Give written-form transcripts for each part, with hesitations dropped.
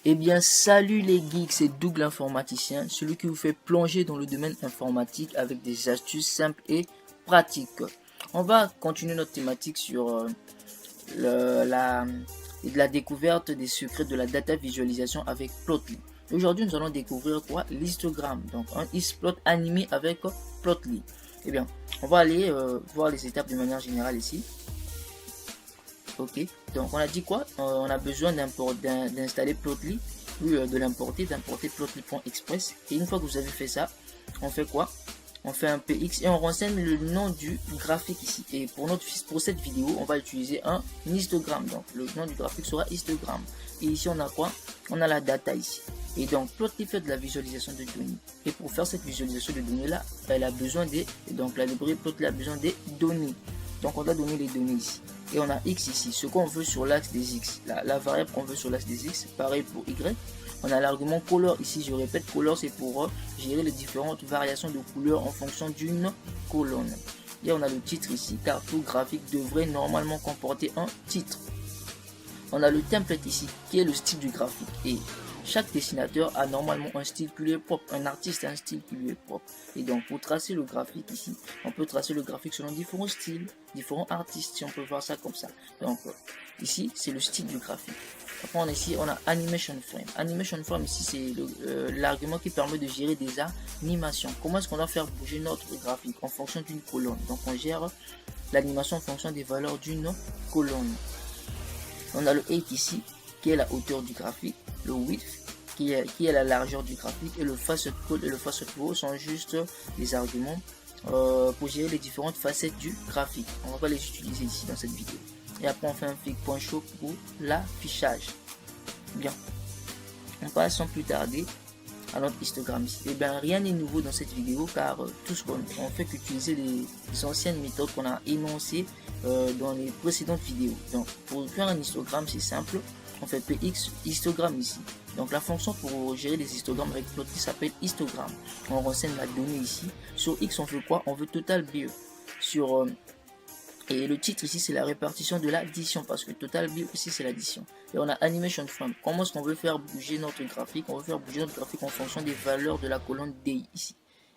Eh bien, salut les geeks, c'est Doug l'informaticien, celui qui vous fait plonger dans le domaine informatique avec des astuces simples et pratiques. On va continuer notre thématique sur la découverte des secrets de la data visualisation avec Plotly. Aujourd'hui, nous allons découvrir quoi? L'histogramme, donc un hisplot animé avec Plotly. Eh bien, on va aller voir les étapes de manière générale ici. Ok, donc on a dit quoi? On a besoin d'installer Plotly, puis d'importer plotly.express. Et une fois que vous avez fait ça, on fait quoi? On fait un px et on renseigne le nom du graphique ici. Et pour cette vidéo, on va utiliser un histogramme. Donc le nom du graphique sera histogramme. Et ici on a quoi? On a la data ici. Et donc Plotly fait de la visualisation de données. Et pour faire cette visualisation de données là, elle a besoin donc la librairie Plotly a besoin des données. Donc on a donné les données ici. Et on a x ici, ce qu'on veut sur l'axe des x. La variable qu'on veut sur l'axe des x, pareil pour y. On a l'argument color ici, je répète, color c'est pour gérer les différentes variations de couleurs en fonction d'une colonne. Et on a le titre ici, car tout graphique devrait normalement comporter un titre. On a le template ici, qui est le style du graphique. Et chaque dessinateur a normalement un style qui lui est propre. Un artiste a un style qui lui est propre. Et donc, pour tracer le graphique ici, on peut tracer le graphique selon différents styles, différents artistes, si on peut voir ça comme ça. Donc, ici, c'est le style du graphique. Après, on a Animation Frame. Animation Frame, ici, c'est l'argument qui permet de gérer des animations. Comment est-ce qu'on va faire bouger notre graphique en fonction d'une colonne? Donc, on gère l'animation en fonction des valeurs d'une colonne. On a le height ici, qui est la hauteur du graphique, le width, qui est la largeur du graphique, et le facet code et le facet row sont juste des arguments pour gérer les différentes facettes du graphique. On va pas les utiliser ici dans cette vidéo. Et après on fait un fig.show pour l'affichage. Bien, on passe sans plus tarder à notre histogramme ici. Et bien rien n'est nouveau dans cette vidéo, car tout ce qu'on fait qu'utiliser les anciennes méthodes qu'on a énoncées dans les précédentes vidéos. Donc pour faire un histogramme, c'est simple, on fait px histogramme ici. Donc la fonction pour gérer les histogrammes avec Plotly s'appelle histogramme. On renseigne la donnée ici. Sur x on veut quoi? On veut total BE. Et le titre ici c'est la répartition de l'addition, parce que total BE ici c'est l'addition. Et on a animation frame. Comment est-ce qu'on veut faire bouger notre graphique? On veut faire bouger notre graphique en fonction des valeurs de la colonne D ici.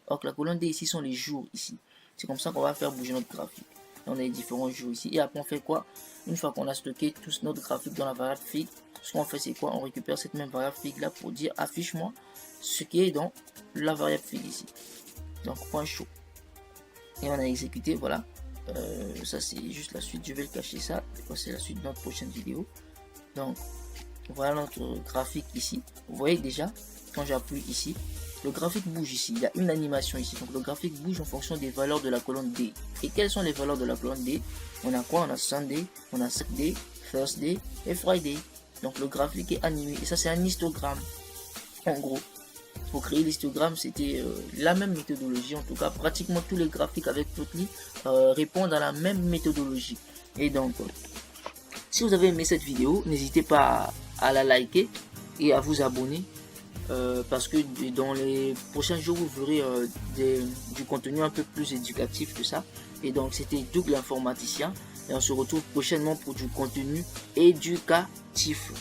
Donc la colonne D ici sont les jours ici. C'est comme ça qu'on va faire bouger notre graphique. Et on a les différents jours ici. Et après on fait quoi? Une fois qu'on a stocké tout notre graphique dans la variable fig, ce qu'on fait c'est quoi? On récupère cette même variable fig là pour dire affiche-moi ce qui est dans la variable fig ici. Donc point show. Et on a exécuté, voilà. Ça c'est juste la suite, je vais le cacher ça. C'est la suite de notre prochaine vidéo. Donc voilà notre graphique ici. Vous voyez déjà, quand j'appuie ici, le graphique bouge ici. Il y a une animation ici. Donc le graphique bouge en fonction des valeurs de la colonne D. Et quelles sont les valeurs de la colonne D? On a quoi? On a Sunday, on a Saturday, Thursday et Friday. Donc le graphique est animé. Et ça c'est un histogramme. En gros, pour créer l'histogramme, c'était la même méthodologie. En tout cas, pratiquement tous les graphiques avec Plotly répondent à la même méthodologie. Et donc, si vous avez aimé cette vidéo, n'hésitez pas à la liker et à vous abonner. Parce que dans les prochains jours, vous verrez du contenu un peu plus éducatif que ça. Et donc, c'était Doug l'informaticien. Et on se retrouve prochainement pour du contenu éducatif.